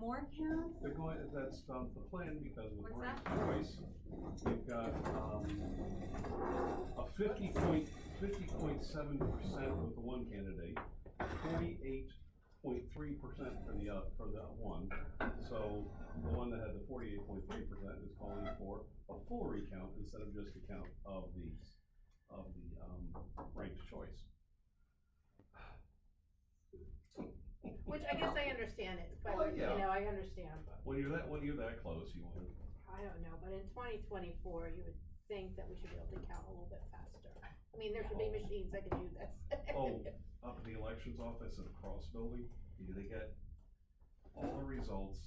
more counts? They're going, that's the plan because with What's ranked that? choice, we've got, a 50.7% with the one candidate, 48.3% for the one. So the one that had the 48.3% is calling for a full recount instead of just a count of the ranked choice. Which I guess I understand it, but, Well, yeah. you know, I understand, but, When you're that close, you want to. I don't know, but in 2024, you would think that we should be able to count a little bit faster. I mean, there should be machines that can do this. Oh, up in the elections office in the Cross Building, they get all the results,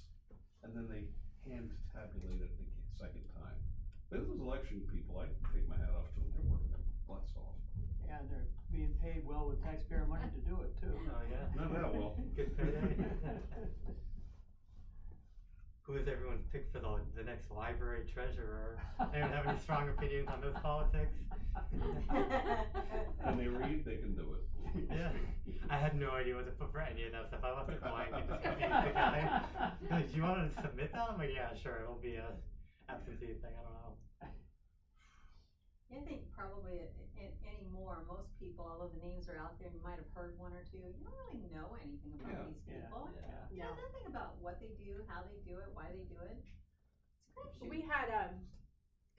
and then they hand tabulate it the second time. Those election people, I take my hat off to them, they're working their butts off. Yeah, they're being paid well with taxpayer money to do it too. Oh, yeah. Not that well. Good payday. Who is everyone's pick for the next library treasurer? Anyone have any strong opinions on those politics? When they read, they can do it. Yeah. I had no idea what to put for any of that stuff. I left it blank and just confused the guy. Like, do you want to submit that? I'm like, yeah, sure. It'll be a absentee thing. I don't know. I think probably anymore, most people, although the names are out there, you might have heard one or two, you don't really know anything about Yeah. these Yeah, people. yeah. You know nothing about what they do, how they do it, why they do it. It's a crapshoot. We had, a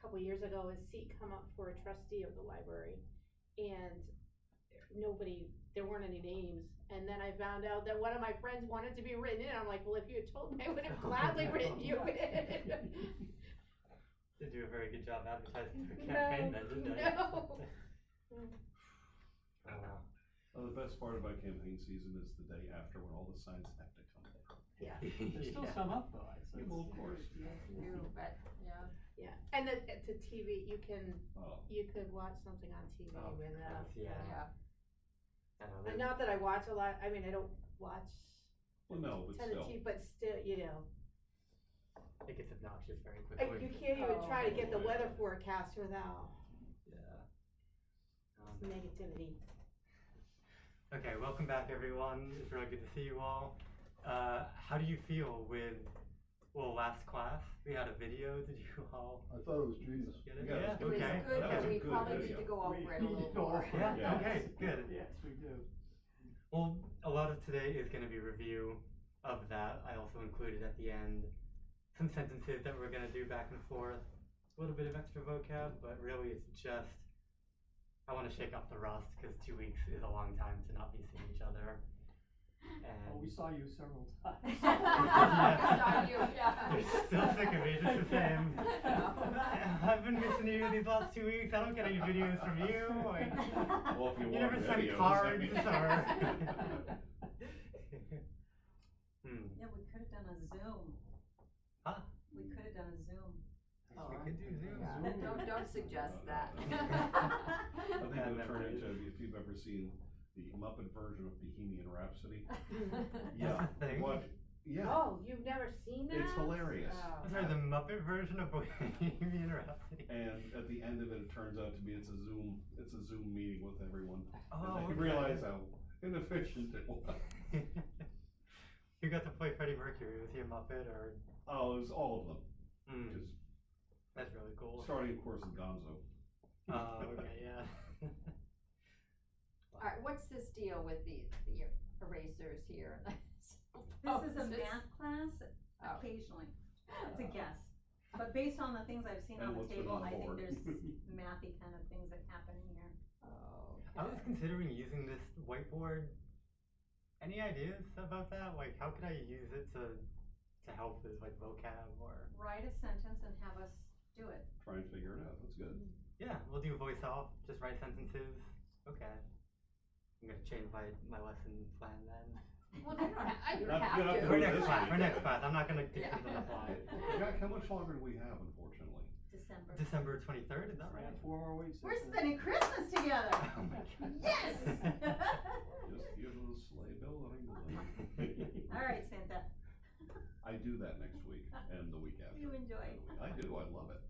couple years ago, a seat come up for a trustee of the library, and there weren't any names, and then I found out that one of my friends wanted to be written in. I'm like, well, if you had told me, I would have gladly written you in. Did do a very good job advertising for campaign then, didn't they? No. Oh, wow. Well, the best part about campaign season is the day after when all the signs have to come down. Yeah. There's still some up though, I'd say. Well, of course. But, yeah. Yeah, and the TV, you could watch something on TV Oh, with yeah. I know, And there's- not that I watch a lot. I mean, I don't watch Well, no, but ton of still. TV, but still, you know, it gets obnoxious very quickly. you can't even try to get the Oh, weather yeah. forecast without Yeah. negativity. Okay, welcome back everyone. It's really good to see you all. How do you feel with, last class, we had a video. Did you all I thought it was Jesus. get it? Yeah, Yeah, it It was okay. good, That but was a we good probably video. need to go over it a We little need to go more. over it. Yeah, Yeah. okay, good. Yes, we do. Well, a lot of today is going to be review of that. I also included at the end some sentences that we're going to do back and forth. A little bit of extra vocab, but really it's just, I want to shake off the rust because 2 weeks is a long time to not be seeing each other. Oh, we And saw you several times. Saw you, yeah. they're still sick of me, just the same. I've been missing you these last 2 weeks. I don't get any videos from you. Like, Well, if you you want never send videos, cards Yeah, we could have done a Zoom. Huh? We could have done a Zoom. We could do Zoom. Yeah. Don't suggest that. I think Yeah, it'll turn never. into, if you've ever seen the Muppet version of Bohemian Rhapsody. That's a thing? Watch, yeah, Oh, you've never seen that? it's hilarious. Oh. I'm sorry, the Muppet version of Bohemian Rhapsody. And at the end of it, it turns out to be it's a Zoom meeting with everyone. Oh, And they okay. realize how inefficient it was. Who got to play Freddie Mercury? Was he a Muppet or? Oh, it was all of them. Mm, Just that's really cool. starting, of course, with Gonzo. Oh, okay, yeah. Alright, what's this deal with the erasers here? This is a math class, Oh. occasionally. It's a guess. But based on the things I've seen And on the what's been table, on the I think board. there's mathy kind of things that happen in here. Oh, I was considering using this whiteboard. Any ideas about that? Like, how could I use it to help with like vocab or? Write a sentence and have us do it. Try and figure it out. That's good. Yeah, we'll do voice off. Just write sentences. Okay. I'm gonna change my lesson plan then. well, you don't have Not good to. up For to next this class. week. For next class. I'm not gonna teach Yeah. this on the fly. Jack, how much longer do we have, unfortunately? December. December 23rd. Is that Yeah, right? 4 more weeks. We're spending Christmas together. Oh my God. Yes! Just give the sleigh belling. All right, Santa. I do that next week and the week after. You enjoy. I do, I love it.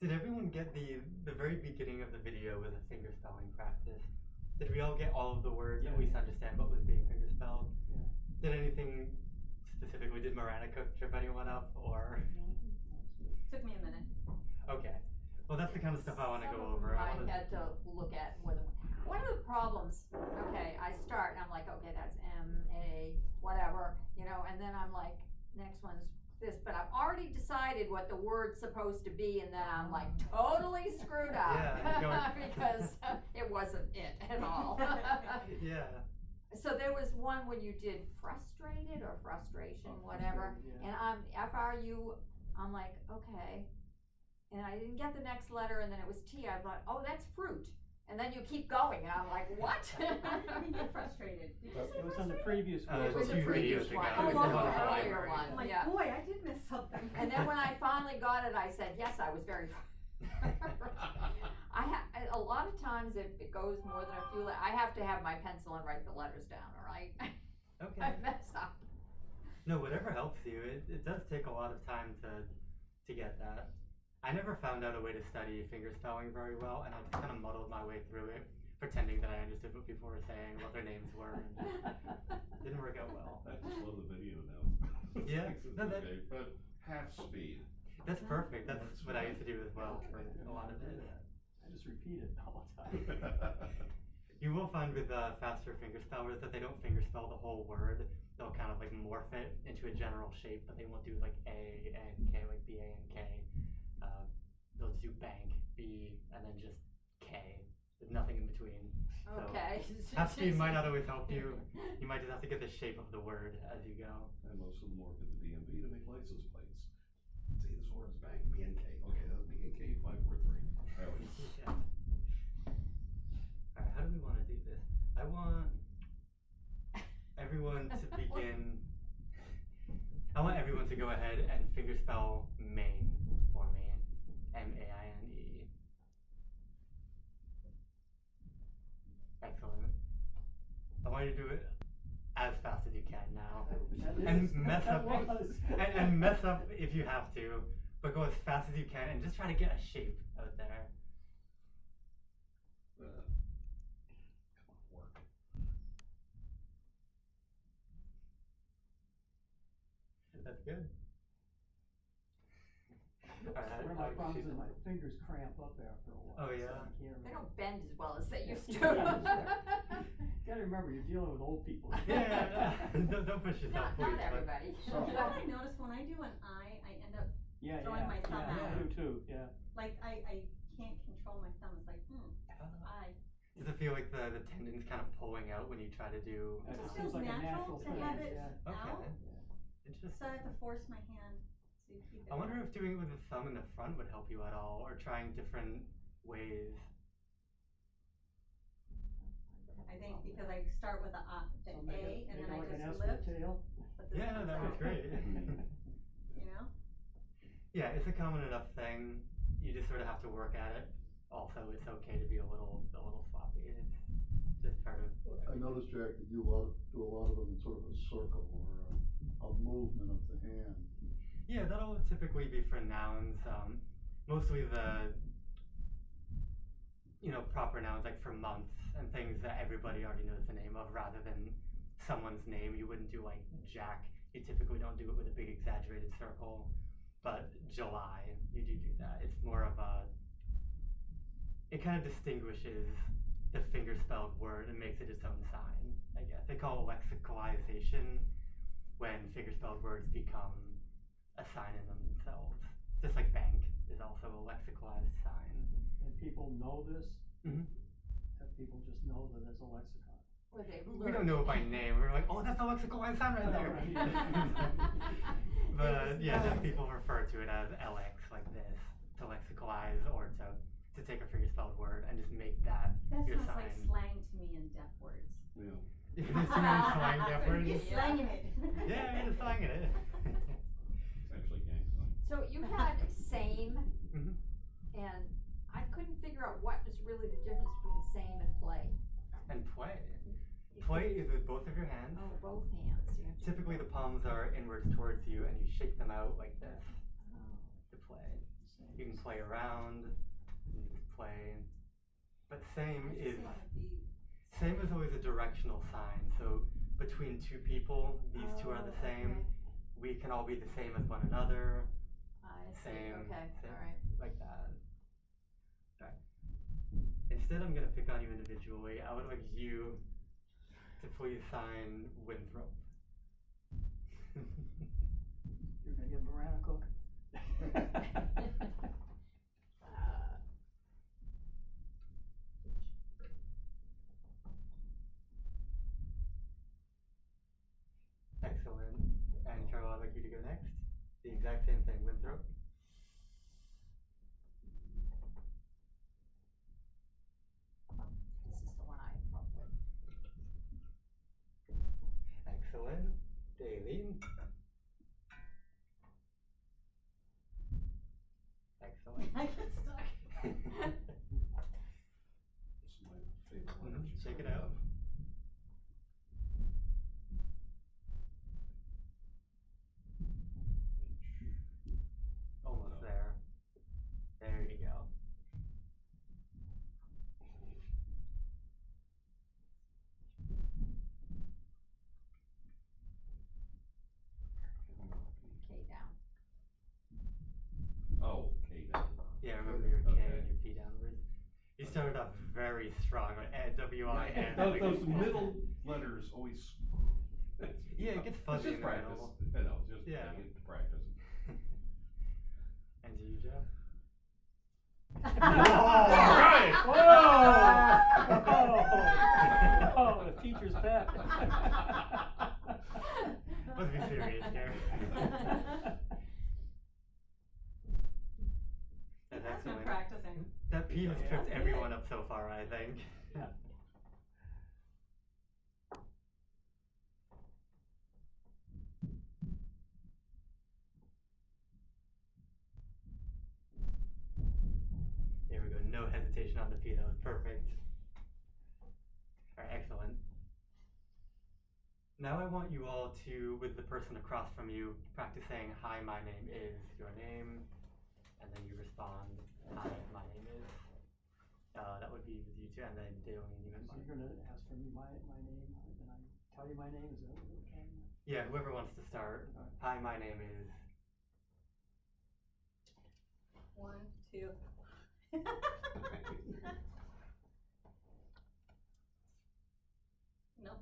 Did everyone get the very beginning of the video with a finger spelling practice? Did we all get all of the words, at least understand what was being finger spelled? Yeah. Did anything specifically. Did Marana trip anyone up, or? Took me a minute. Okay. Well, that's the kind of stuff I want to Some go of over. them I I wanna- had to look at more than one of the problems, okay, I start and I'm like, okay, that's M-A, whatever, you know, and then I'm like, next one's this, but I've already decided what the word's supposed to be, and then I'm like totally screwed up. Yeah, going- Because it wasn't it at all. Yeah. So there was one when you did frustrated or frustration, whatever, Yeah. and I'm FRU, I'm like, okay. And I didn't get the next letter, and then it was T, I thought, oh, that's fruit. And then you keep going, and I'm like, what? I didn't get frustrated. Did you say It was on the frustrated? previous one. It was a Two previous videos one, ago. it was Oh, an okay. earlier one, I'm like, yeah. boy, I did miss something. And then when I finally got it, I said, yes, I was very. A lot of times if it goes more than a few, I have to have my pencil and write the letters down, all right? Okay. I mess up. No, whatever helps you. It does take a lot of time to get that. I never found out a way to study fingerspelling very well, and I just kind of muddled my way through it, pretending that I understood what people were saying, what their names were, and didn't work out well. I just love the video now. Yeah, It's no, that- okay, but half speed. That's perfect. That's what I used to do as well for a lot of it. I just repeat it all the time. You will find with faster fingerspellers that they don't fingerspell the whole word. They'll kind of like morph it into a general shape, but they won't do like A and K, like B, A, and K. They'll just do bank, B, and then just K. There's nothing in between. So Okay. half speed might not always help you. You might just have to get the shape of the word as you go. And most of them work at the DMV to make license plates. See, this word's bank, B and K. Okay, that's B and K 543. Yeah. Alright, how do we want to do this? I want everyone to begin. I want everyone to go ahead and fingerspell Maine for me. M-A-I-N-E. Excellent. I want you to do it as fast as you can now. And mess up and mess up if you have to, but go as fast as you can and just try to get a shape out there. Come on, work. That's good. Alright, One of my problems is my fingers cramp up after a while. Oh, so yeah? I can't They remember. don't bend as well as they used to. Gotta remember, you're dealing with old people. Yeah, don't push yourself. Not please, but- everybody. You know what I notice when I do an I end up, Yeah, Throwing my thumb yeah, out. I do too, yeah. like, I can't control my thumb. It's like, I. Does it feel like the tendon's kind of pulling out when you try to do? It It seems feels like a natural natural to thing, have it yeah. Okay. out, Interesting. so I have to force my hand to keep it. I wonder out. if doing it with the thumb in the front would help you at all, or trying different ways. I think because I start with the So A, make and it then I like an just S with a lift, tail. but this Yeah, comes that was out, great. You know? Yeah, it's a common enough thing. You just sort of have to work at it. Also, it's okay to be a little sloppy. It's just part of. I noticed, Jack, that you do a lot of them in sort of a circle or a movement of the hand. Yeah, that'll typically be for nouns. Mostly the, proper nouns like for months and things that everybody already knows the name of, rather than someone's name. You wouldn't do like Jack. You typically don't do it with a big exaggerated circle. But July, you do that. It's more of a. It kind of distinguishes the fingerspelled word and makes it its own sign, I guess. They call it lexicalization when fingerspelled words become a sign in themselves. Just like bank is also a lexicalized sign. And people know this, Mm-hmm. have people just know that it's a lexicon. Or they We don't know it by name. We're like, oh, that's a lexicalized sign right there. But yeah, just people refer to it as LX like this, to lexicalize or to take a fingerspelled word and just make that That your sounds sign. like slang to me in deaf words. Yeah. You're just doing slang difference. You're slanging it. Yeah, you're just slanging it. It's actually gang sign. So you had same, Mhm. and I couldn't figure out what is really the difference between same and play. And play. Play is with both of your hands. Oh, both hands. You have to- Typically the palms are inwards towards you and you shake them out like this Oh. to play. You can play around, you can just play. But same is always a directional sign. So between two people, these two are the Oh, same. okay. we can all be the same as one another, I see, Same, okay, same. alright. like that. Alright. Instead, I'm gonna pick on you individually. I would like you to please sign Winthrop. You're gonna give Moran a cook. Excellent. And Carol, I'd like you to go next. The exact same thing, Winthrop. This is the one I have trouble with. Excellent. Daleen. Excellent. I get stuck. This is my favorite one. that you Shake it found out. Almost there. There you go. K down. Oh, okay, then. Yeah, remember your K Okay. and your P downwards. You started off very strong on WIN. Those middle letters always. Yeah, it gets It's fuzzy just in the practice. middle. I know, just Yeah. getting it to practice. And to you, Jeff? Right. Whoa! Oh, the teacher's pet. Let's be serious here. That's That's been excellent. practicing. That P has tripped everyone up so far, I think. Yeah. There we go. No hesitation on the P. That was perfect. Alright, excellent. Now I want you all to, with the person across from you, practice saying, "Hi, my name is," your name, and then you respond, "Hi, my name is." That would be with you two, and then Daleen, you and So Mark. you're gonna ask for me my name, and then I tell you my name, is that what we're trying to? Yeah, whoever wants to start. Alright. "Hi, my name is." 1, 2. Nope.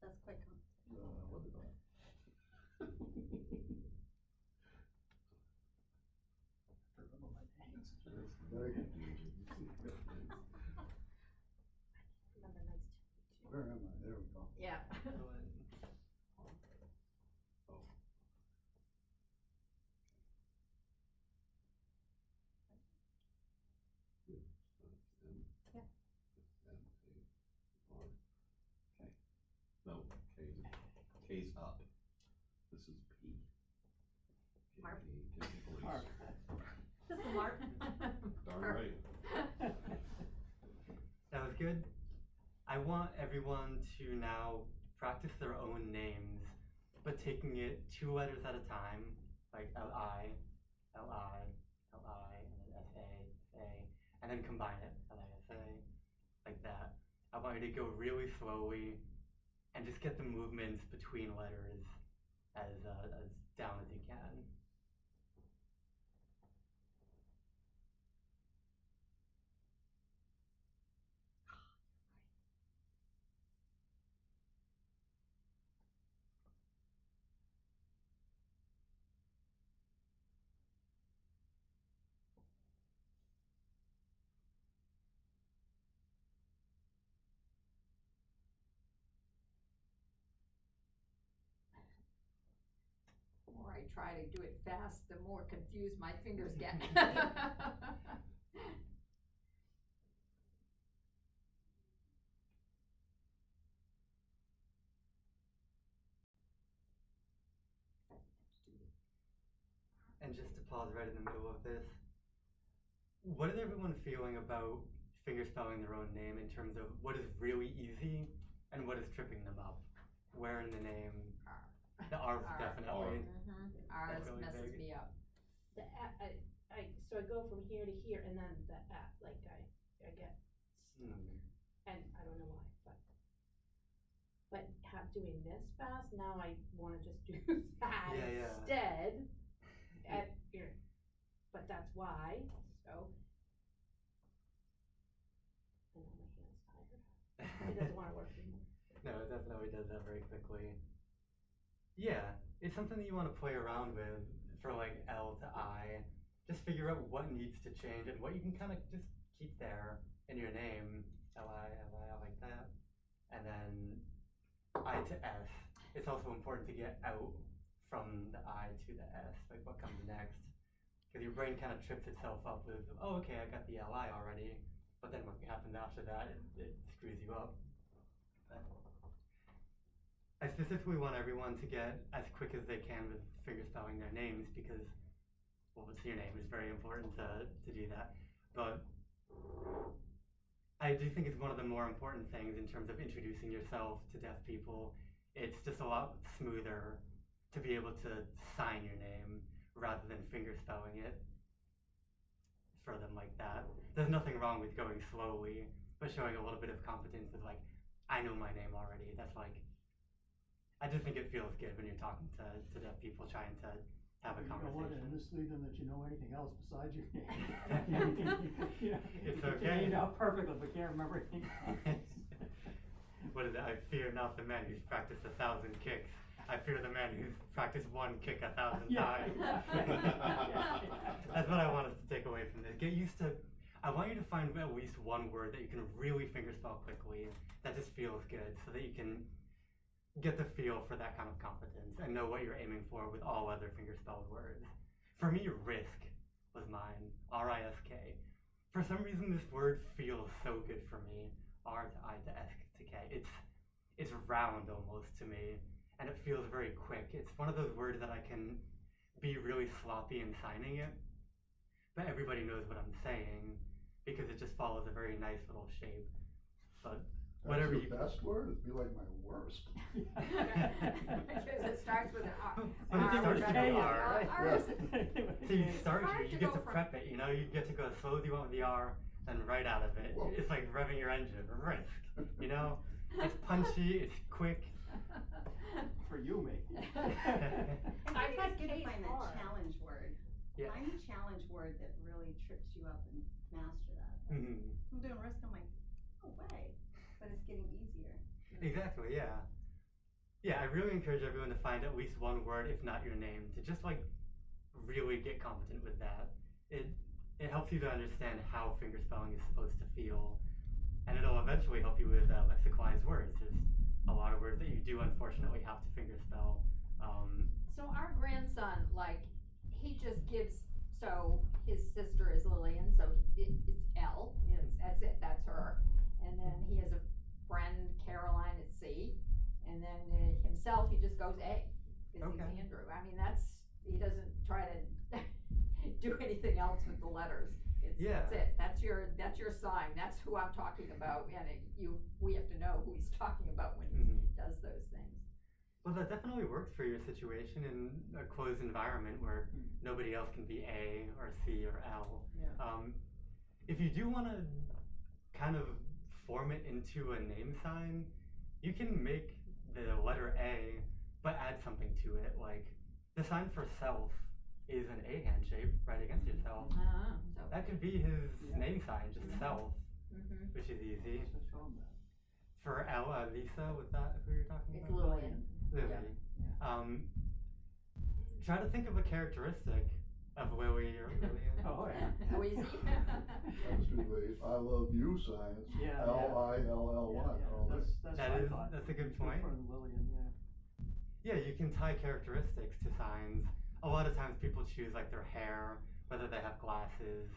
That's quite What did I? Remember my names. Very good. Number nice to Where am I? There we go. Yeah. Yeah. No, K's up. This is P. Mark. K, please. Mark. This is Mark. Darn right. That was good. I want everyone to now practice their own names, but taking it 2 letters at a time, like L-I, L-I, L-I, and then S-A, S-A, and then combine it, L-I-S-A, like that. I want you to go really slowly and just get the movements between letters as down as you can. The more I try to do it fast, the more confused my fingers get. And just to pause right in the middle of this, what is everyone feeling about fingerspelling their own name in terms of what is really easy and what is tripping them up? Where in the name? The R R. definitely. Ours That's really messes big. me up. The so I go from here to here, and then the like I get. Hmm. doing this fast, now I wanna just do that Yeah, yeah. instead. But that's why, so. And now my hand's tired. It doesn't wanna work anymore. No, it definitely does that very quickly. Yeah, it's something that you want to play around with for like L to I. Just figure out what needs to change and what you can kind of just keep there in your name. L-I, L-I, like that. And then I to S. It's also important to get out from the I to the S, like what comes next. Because your brain kind of trips itself up with, oh, okay, I got the L-I already. But then what happens after that, it screws you up. I specifically want everyone to get as quick as they can with fingerspelling their names because, well, it's your name. It's very important to do that. But I do think it's one of the more important things in terms of introducing yourself to deaf people. It's just a lot smoother to be able to sign your name rather than fingerspelling it for them like that. There's nothing wrong with going slowly, but showing a little bit of competence with like, I know my name already. That's like, I just think it feels good when you're talking to deaf people trying to have a You don't want to conversation. mislead them that you know anything else besides your name. It's You okay. can name out perfectly, but can't remember anything else. What is it? I fear not the man who's practiced 1,000 kicks. I fear the man who's practiced one kick 1,000 times. That's what I want us to take away from this. Get used to, I want you to find at least one word that you can really fingerspell quickly that just feels good so that you can get the feel for that kind of competence and know what you're aiming for with all other fingerspelled words. For me, risk was mine, R-I-S-K. For some reason, this word feels so good for me, R to I to S to K. It's round almost to me, and it feels very quick. It's one of those words that I can be really sloppy in signing it, but everybody knows what I'm saying because it just follows a very nice little shape. But whatever That's you your best word, it'd be like my worst. Because it starts with an R. But it starts with an R, right? right? R is, So you start hard here, to you get go to from- prep it, you know, you get to go as slow as you want with the R, and right out of it. Whoa. It's like revving your engine, risk, you know? It's punchy, it's quick. For you, maybe. And I've maybe had it's good to K's find that R. challenge word. Yeah. Find a challenge word that really trips you up and master that. Mhm. I'm doing risk, I'm like, no way, but it's getting easier. Exactly, yeah. Yeah, I really encourage everyone to find at least one word, if not your name, to just like really get competent with that. It helps you to understand how fingerspelling is supposed to feel, and it'll eventually help you with lexicalized words. There's a lot of words that you do unfortunately have to fingerspell. So our grandson, like, he just gives, so his sister is Lillian, so it's L, that's it, that's her. And then he has a friend, Caroline, at C. And then himself, he just goes A, because Okay. he's Andrew. I mean, he doesn't try to do anything else with the letters. Yeah. That's it, that's your sign, that's who I'm talking about, and we have to know who he's talking about when he Mhm. does those things. Well, that definitely works for your situation in a closed environment where nobody else can be A or C or L. Yeah. If you do want to kind of form it into a name sign, you can make the letter A, but add something to it. Like the sign for self is an A hand shape right against yourself. So, That could be his Yeah. name sign, just Mhm. self, mhm. which is easy. So show 'em that. For L, Lisa, was that who you're talking It's about? Lillian. Lily. Yeah. Try to think of a characteristic of Lily or Lillian. Oh, yeah. How easy? Let's do the I love you sign, it's Yeah, yeah. L-I-L-L-Y. all that. That's That what I is- thought. that's a good Go point. For Lillian, yeah. Yeah, you can tie characteristics to signs. A lot of times people choose like their hair, whether they have glasses.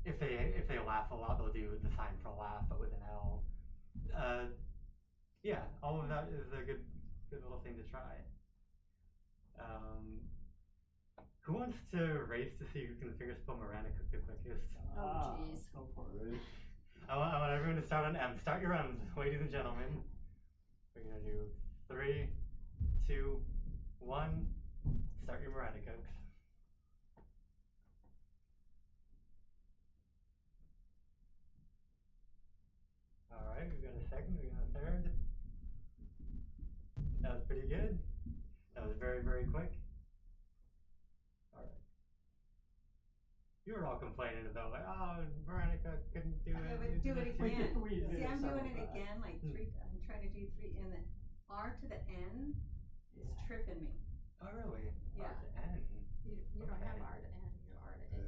If they laugh a lot, they'll do the sign for laugh, but with an L. Yeah, all of that is a good little thing to try. Who wants to race to see who can fingerspell Miranda Cook the quickest? Oh, jeez. Go for it. Raise. I want everyone to start on M. Start your M's, ladies and gentlemen. We're gonna do 3, 2, 1. Start your Miranda Cokes. Alright, we got a second, we got a third. good. That was very, very quick. Alright. You were all complaining about like, oh, Veronica couldn't do it. Yeah, but do it We again. did- we did See, it I'm doing several it times. again, like Hmm. I'm trying to do three, and the R to the N is Yeah. tripping me. Oh, really? Yeah. R to N. You don't have Okay. R to N, you're R to A.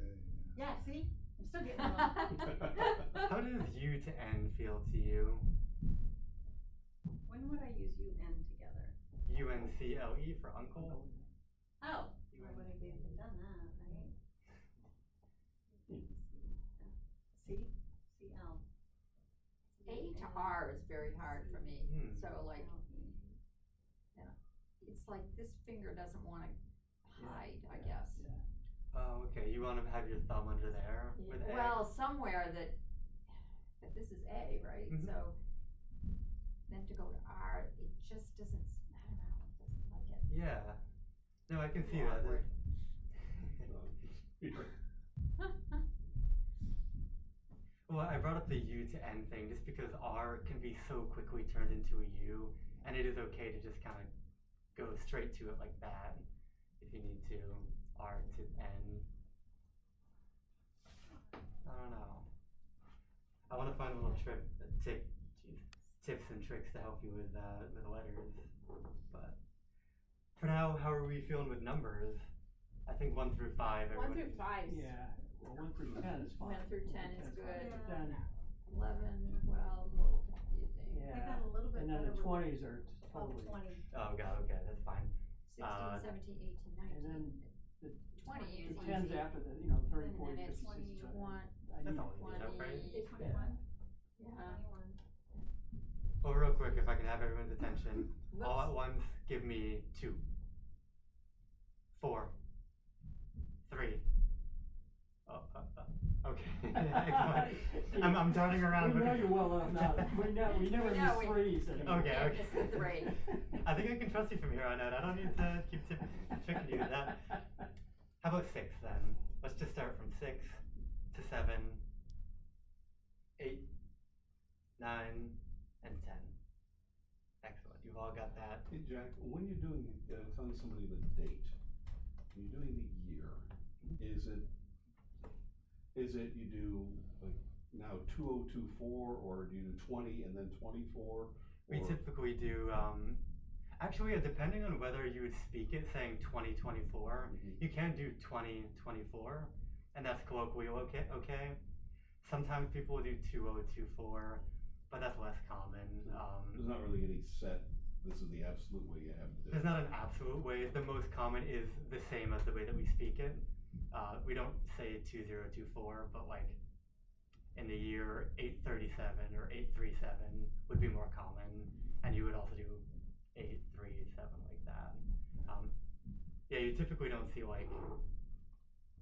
Yeah, see, I'm still getting it wrong. How does U to N feel to you? When would I use UN together? UNCLE for uncle? Oh, I would have done that, right? C, CL. A to R is very hard for me, Hmm. so like, it's like this finger doesn't wanna hide, I guess. Yeah. Oh, okay. You want to have your thumb under there with A? Well, somewhere that this is A, right? Mhm. So then to go to R, it just doesn't, I don't know, it doesn't like it. Yeah. No, I can see Awkward. that. Well, I brought up the U to N thing just because R can be so quickly turned into a U, and it is okay to just kind of go straight to it like that if you need to. R to N. I don't know. I want to find a little tips and tricks to help you with letters. But for now, how are we feeling with numbers? I think 1 through 5. 1 through 5. Yeah, well, 1 through 10 is fine. 1 through 10 is That's fine. good. Yeah. Then, 11, well, a little confusing. I yeah, got a little bit and then better the with 20s are Oh, totally, 20. Oh god, okay, that's fine. 16, 17, 18, 19. and then the 20 is the 10s easy. after the, you know, 30, And 40, then it's 50, 60, 21. I That's need- all we need, enough, right? 20, 21? yeah. 21. Well, real quick, if I can have everyone's attention, all Whoops. at once, give me 2, 4, 3. Okay. Excellent. I'm turning around. We know you well enough now, we never We know miss we- threes anymore. Okay, Can't okay. miss the 3. I think I can trust you from here on out. I don't need to keep tricking you with that. How about 6 then? Let's just start from 6 to 7, 8, 9, and 10. Excellent. You've all got that. Hey Jack, when you're doing, telling somebody the date, when you're doing the year, is it you do like now 2024, or do you do 20 and then 24? We or- typically do, actually, depending on whether you would speak it saying 2024, Mhm. you can do 2024, and that's colloquially okay. Sometimes people do 2024, but that's less common. There's not really any set, this is the absolute way you have to do it. There's not an absolute way. The most common is the same as the way that we speak it. We don't say 2024, but like in the year 837 or 837 would be more common, and you would also do 837 like that. Yeah, you typically don't see like,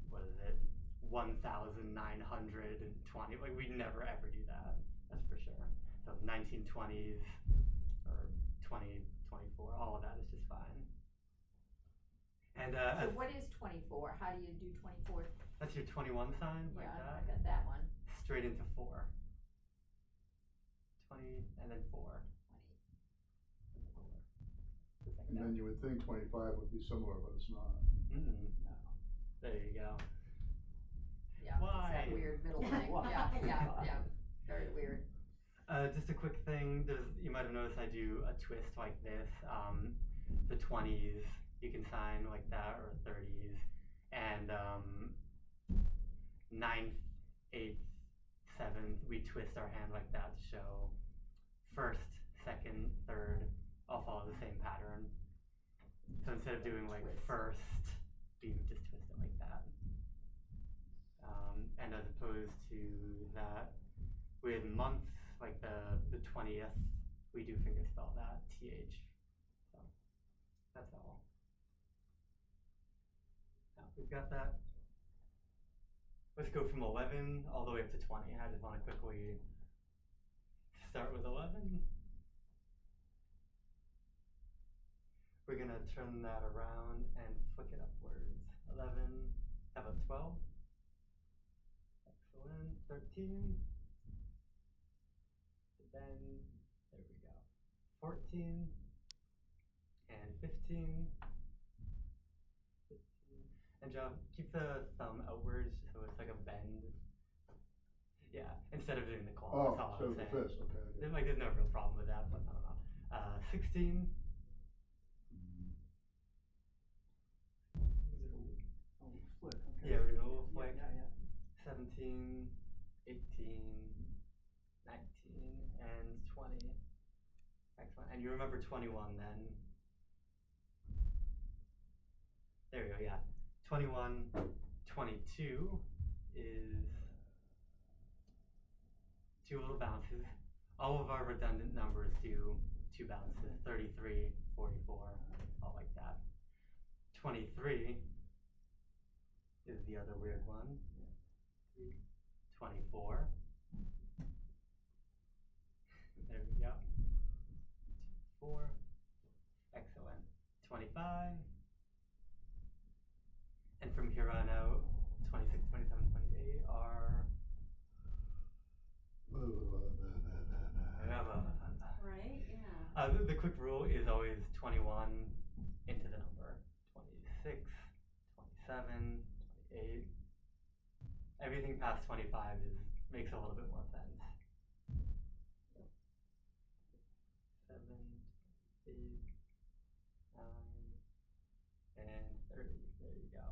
what is it, 1,920. Like we never ever do that. That's for sure. So 1920s or 2024, all of that is just fine. And So what is 24? How do you do 24? that's your 21 sign, like Yeah, that. I got that one. Straight into 4. 20 and then 4. Just like And that. then you would think 25 would be similar, but it's not. Mm-mm. There you go. Yeah, it's Why? that weird middle thing. Why? Yeah. Very weird. Just a quick thing. You might have noticed I do a twist like this. The 20s you can sign like that, or 30s, and 9th, 8th, 7th we twist our hand like that to show 1st, 2nd, 3rd all follow the same pattern. So instead of doing like Twist. 1st, we would just twist it like that. And as opposed to that, with months, like the 20th, we do fingerspell that, TH. So, that's all. Now, we've got that. Let's go from 11 all the way up to 20. I just want to quickly start with 11. We're gonna turn that around and flick it upwards. 11, how about 12? Excellent. 13. Then, there we go. 14 and 15. And Joe, keep the thumb outwards so it's like a bend. Yeah, instead of doing the claw. Oh, that's all so I'm the saying. fist, okay. I get it. Like, there's no real problem with that, but I don't know. 16. Oh, flick, okay. Yeah, we're doing a little flick. Yeah. 17, 18, 19, and 20. Excellent. And you remember 21 then. There we go, yeah. 21, 22 is 2 little bounces. All of our redundant numbers do 2 bounces, 33, 44, all like that. 23 is the other weird one. 24. There we go. 4. Excellent. 25. And from here on out, 26, 27, 28 are. Right, yeah. The quick rule is always 21 into the number. 26, 27, 28. Everything past 25 makes a little bit more sense. 7, 8, 9, and 30. There you go.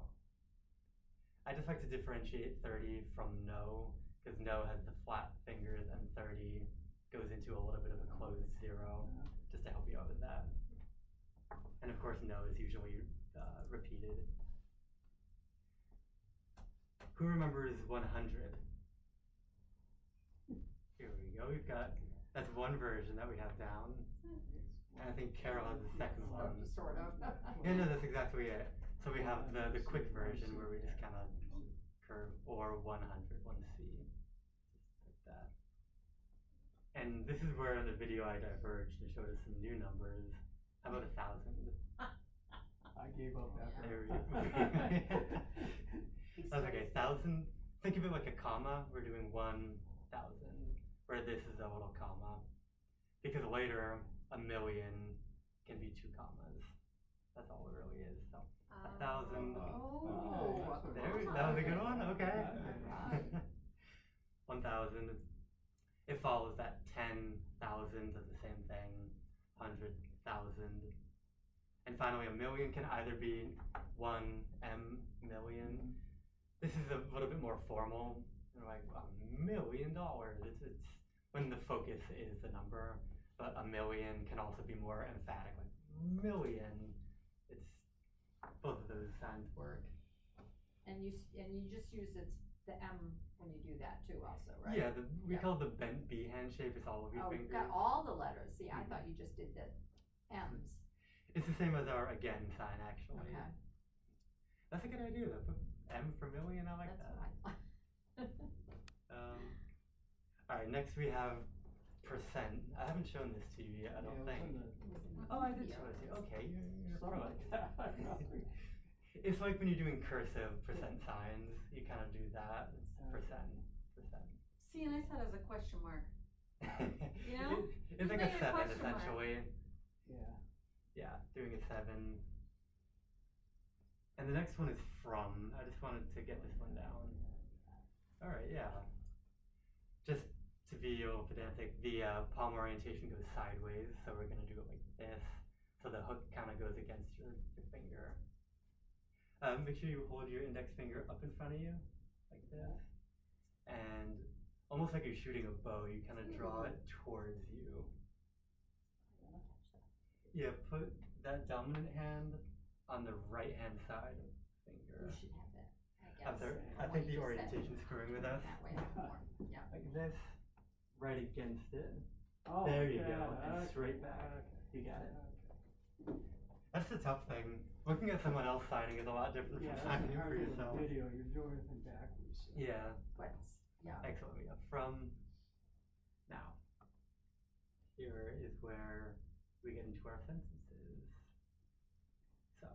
I just like to differentiate 30 from no, because no has the flat fingers and 30 goes into a little bit of a closed 0, just to help you out with that. And of course, no is usually repeated. Who remembers 100? Here we go. That's one version that we have down. And I think Carol has the second one. Sort of. Yeah, no, that's exactly it. So we have the quick version where we just kind of curve, or 100, 1C. Just like that. And this is where in the video I diverged and showed us some new numbers. How about 1,000? I gave up after. There we go. That's okay. 1,000. Think of it like a comma. We're doing 1,000, where this is a little comma. Because later, 1,000,000 can be 2 commas. That's all it really is. So 1,000. Oh. That was a good one. Okay. Right. 1,000. It follows that 10,000 does the same thing. 100,000. And finally, 1,000,000 can either be 1 M,000,000. This is a little bit more formal. You're like $1 million. It's when the focus is the number, but 1,000,000 can also be more emphatic, like million. It's both of those signs work. And you just use the M when you do that too, also, right? Yeah, we call it the bent B handshake. It's all of your Oh, fingers. you've got all the letters. See, I thought you just did the M's. It's the same as our again sign, actually. Okay. That's a good idea, though. Put M for million. I like That's that. what I All right, next we have percent. I haven't shown this to you yet, I don't think. Oh, I did show it to you. Okay, you're a pro. It's like when you're doing cursive percent signs, you kind of do that. It's percent. See, and I saw it as a question mark. You know? It's like You a made a 7 question mark. essentially. Yeah. Yeah, doing a 7. And the next one is from. I just wanted to get this one down. Alright, yeah. Just to be a little pedantic, the palm orientation goes sideways, so we're going to do it like this. So the hook kind of goes against your finger. Make sure you hold your index finger up in front of you, like this. And almost like you're shooting a bow, you kind of draw it towards you. Yeah, put that dominant hand on the right hand side of the finger. You should have that, I guess. I'm sorry, I What think you the just said. orientation's screwing with us. That way, more. Yeah. Like this, right against it. Oh, There you okay, go, and okay, straight back. okay, You got it. okay. That's the tough thing. Looking at someone else signing is a lot different Yeah, from that's signing hard for with the yourself. video, you're doing everything backwards. So. Yeah, But, yeah. excellent. We got from. Now, here is where we get into our sentences. So.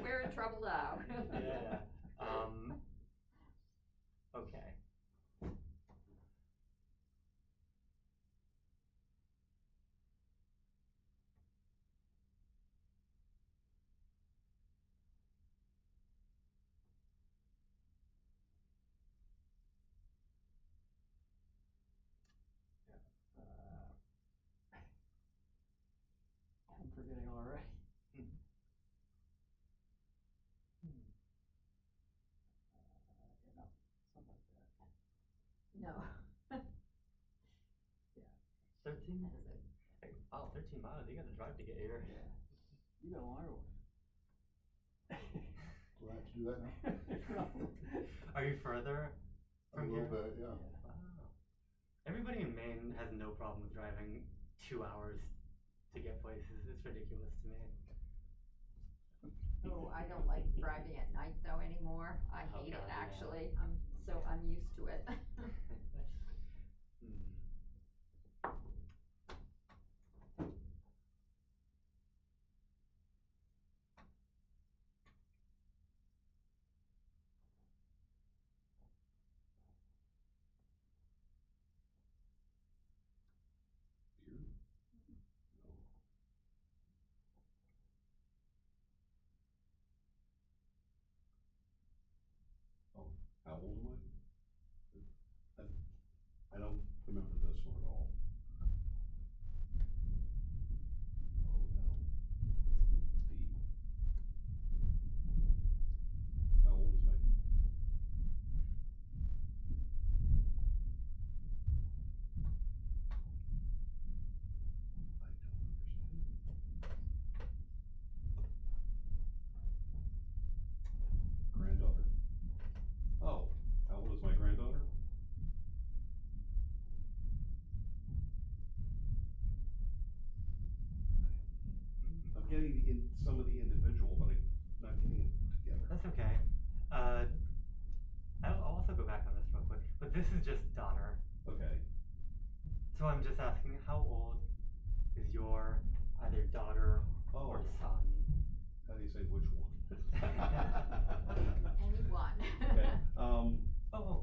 We're in trouble now. Yeah. I'm forgetting already. No, something like that. No. 13? That is it. Hey, wow, 13 miles. You gotta drive to get here. Yeah. You got a longer one. Do I have to do that now? Are you further A from little here? bit, yeah. Wow. Everybody in Maine has no problem with driving 2 hours to get places. It's ridiculous to me. Oh, I don't like driving at night though anymore. I Oh, hate God, it yeah. actually. I'm so unused to it. Hmm. Beer? No. Oh, how old am I? I don't remember this one at all. O-L-D. How old is my? I don't understand. Granddaughter. Oh, how old is my granddaughter? I'm getting some of the individual, but I'm not getting it together. That's okay. I'll also go back on this real quick, but this is just daughter. Okay. So I'm just asking, how old is your either daughter or Oh. son? How do you say which one? Anyone. Okay, Oh, oh.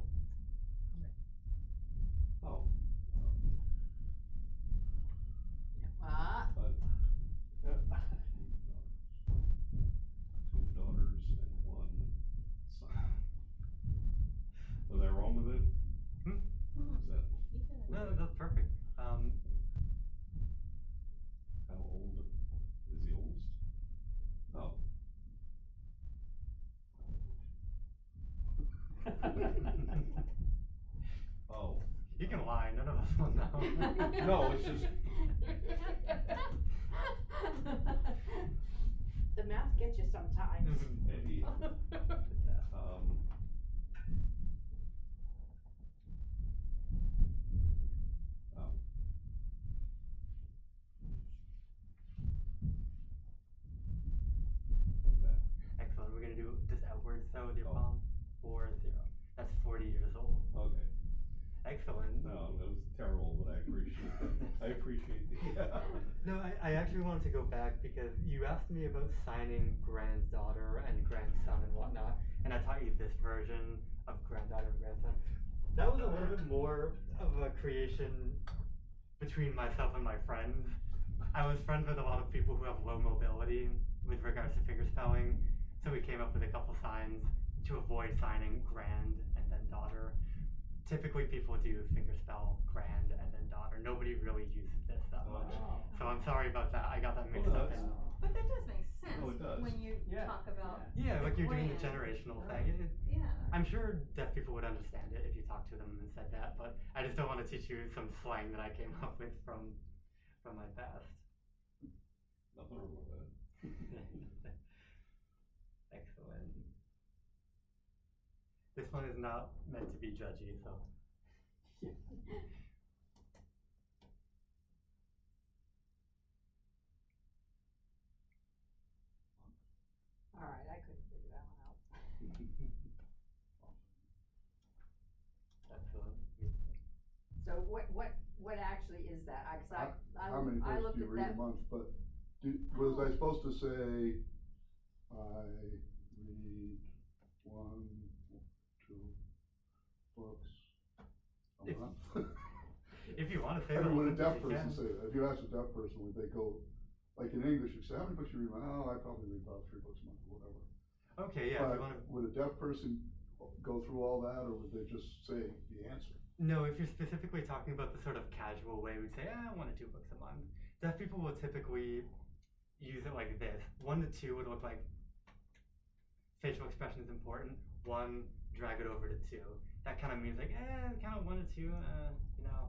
Ah, Two daughters and one son. Was I wrong with it? Hmm? Is that, No, that's perfect. how old is the oldest? Oh. Oh. You can lie, none of us will know. No, it's just, The math gets you sometimes. maybe, oh. Like that. Excellent. We're gonna do just outwards though with your Oh. palm. 4-0. That's 40 years old. Okay. Excellent. No, that was terrible, but I appreciate it. I appreciate the, No, I actually wanted to go back because you asked me about signing granddaughter and grandson and whatnot, and I taught you this version of granddaughter and grandson. That was a little bit more of a creation between myself and my friends. I was friends with a lot of people who have low mobility with regards to fingerspelling, so we came up with a couple signs to avoid signing grand and then daughter. Typically people do fingerspell grand and then daughter. Nobody really uses this that much. Oh. So I'm sorry about that. I got that mixed Well, up. that's- But that does make sense. Oh, it does. When you Yeah. talk about. Yeah, like you're doing the brand. generational Right. thing. Yeah. I'm sure deaf people would understand it if you talked to them and said that, but I just don't want to teach you some slang that I came up with from my past. nothing wrong with that. Excellent. This one is not meant to be judgy, so. alright, I couldn't figure that one out. Excellent. So what actually is that? How many I books looked do you at read that. a month, but was I supposed to say, I read 1, 2 books a If- month? If you want to say I that, mean, would a you deaf can. person say that? If you ask a deaf person, would they go, like in English, you say, how many books you read? Oh, I probably read about 3 books a month or whatever. Okay, yeah, if you But want to. would a deaf person go through all that, or would they just say the answer? No, if you're specifically talking about the sort of casual way, we'd say, 1 or 2 books a month. Deaf people will typically use it like this. 1 to 2 would look like facial expression is important. 1, drag it over to 2. That kind of means like, kind of 1 to 2, you know.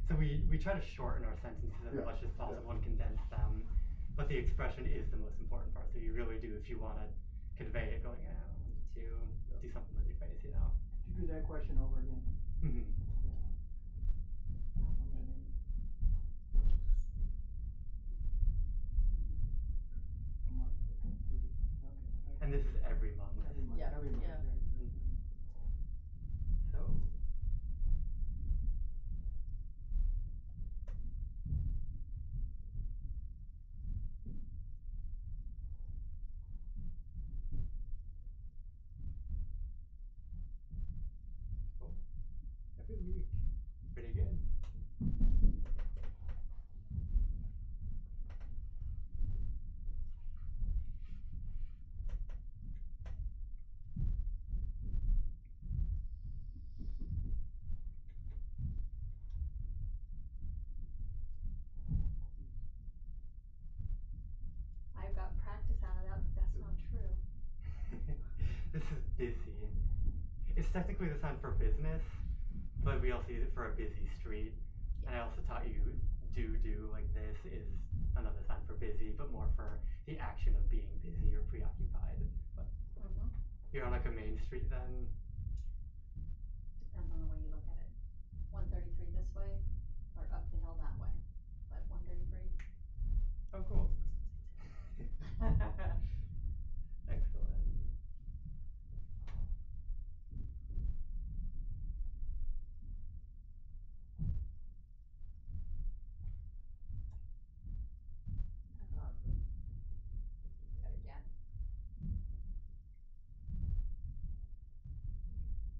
So we try to shorten our sentences as Yeah, much as possible and condense them, but the expression is the most important part. So you really do, if you want to convey it, going 1 to 2, do something with your face, you know. Could you do that question over again? Mm-hmm. And this is every month. Every month, Yeah, every month, yeah. right. So. Oh, every week. Pretty good. I've got practice out of that, but that's not true. This is busy. It's technically the sign for business, but we also use it for a busy street. And I also taught you do like this is another sign for busy, but more for the action of being busy or preoccupied. But Mm-hmm. you're on like a main street then. Depends on the way you look at it. 133 this way, or up the hill that way, but 133. Oh, cool. Excellent. That again.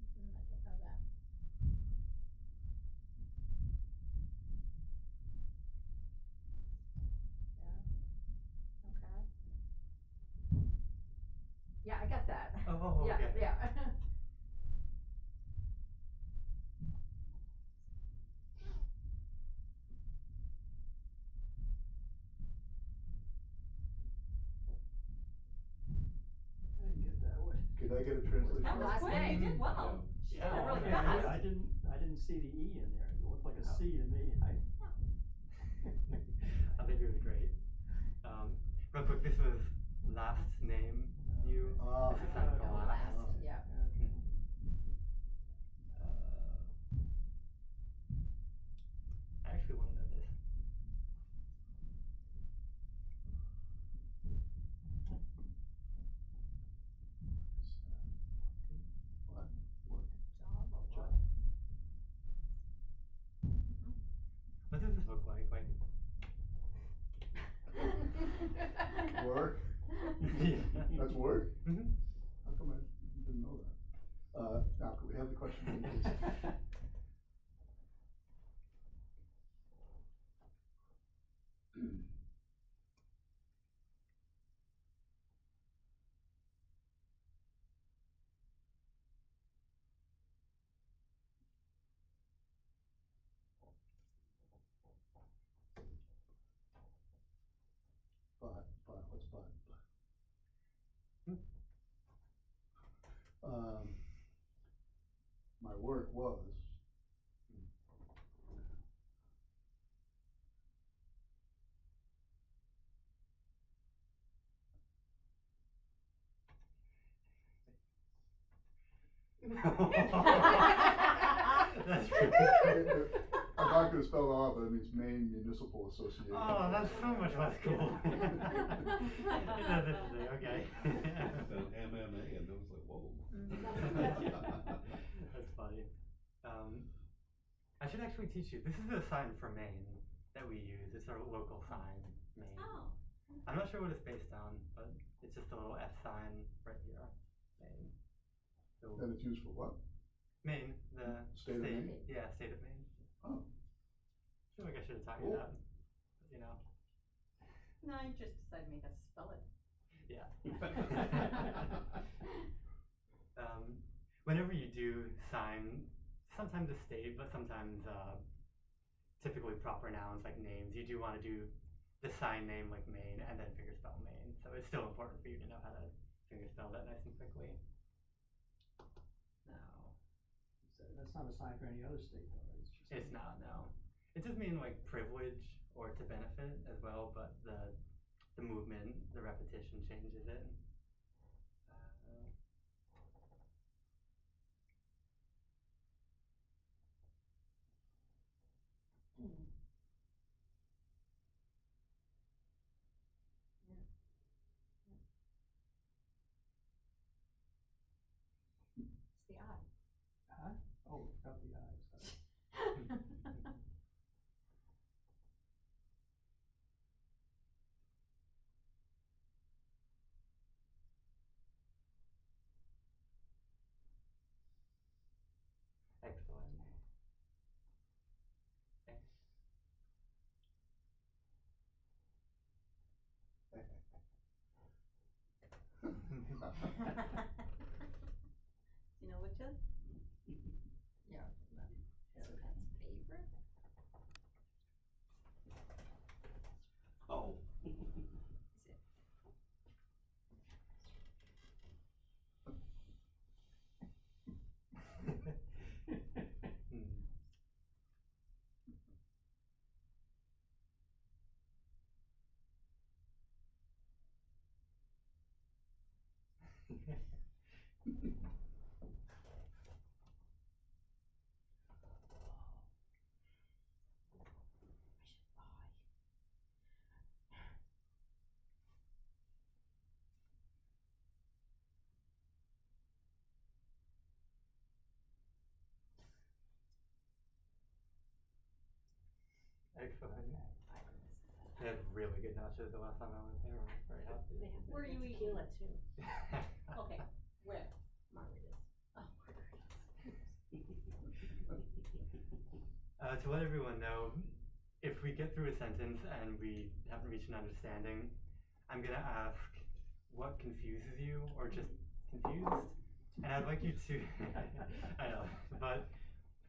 I don't know that. Yeah, okay. Yeah, I got that. Oh, Yeah, okay. yeah. I didn't get that one. Could I get a translation? That was Last quick, name. you did well. She did it Yeah. really Yeah, fast. I didn't see the E in there, it looked like a C to me. I think it was great. Real quick, this was last name you. Ah. This is sign for No, last. last, yeah. I actually want to know this. What? What? Job or Job. What does this look like? Like, Work? yeah. That's work? Mhm. How come I didn't know that? Now, could we have the question, please? What's but? My work was. That's really cool. I'm not gonna spell it out, but it means Maine Municipal Association. Oh, that's so much less cool. That's interesting, okay. An MMA, and I was like, whoa. That's funny. I should actually teach you. This is a sign for Maine that we use. It's our local sign, Maine. Oh. I'm not sure what it's based on, but it's just a little F sign right here, Maine. So And it's used for what? Maine, the State of Maine? Yeah, state of Maine. Oh. I feel like I should have taught you Cool. that, but, you know. No, I just decided to make us spell it. Yeah. Whenever you do sign, sometimes a state, but sometimes typically proper nouns like names, you do want to do the sign name like Maine and then fingerspell Maine. So it's still important for you to know how to fingerspell that nice and quickly. Now, So that's not a sign for any other state though, right? Just it's not, no. It does mean like privilege or to benefit as well, but the movement, the repetition changes it. It's the eye. Huh? Oh, without the eyes. Sorry. Excellent. Thanks. You know which is? Yeah. So that's favorite? Oh. Is it? Hmm. Excellent. They had really good nachos the last time I went there. I was very happy. They have Where are you tequila too. Okay, where? Margaritas. Oh, margaritas. To let everyone know, if we get through a sentence and we haven't reached an understanding, I'm gonna ask what confuses you or just confused, and I'd like you to, I know, but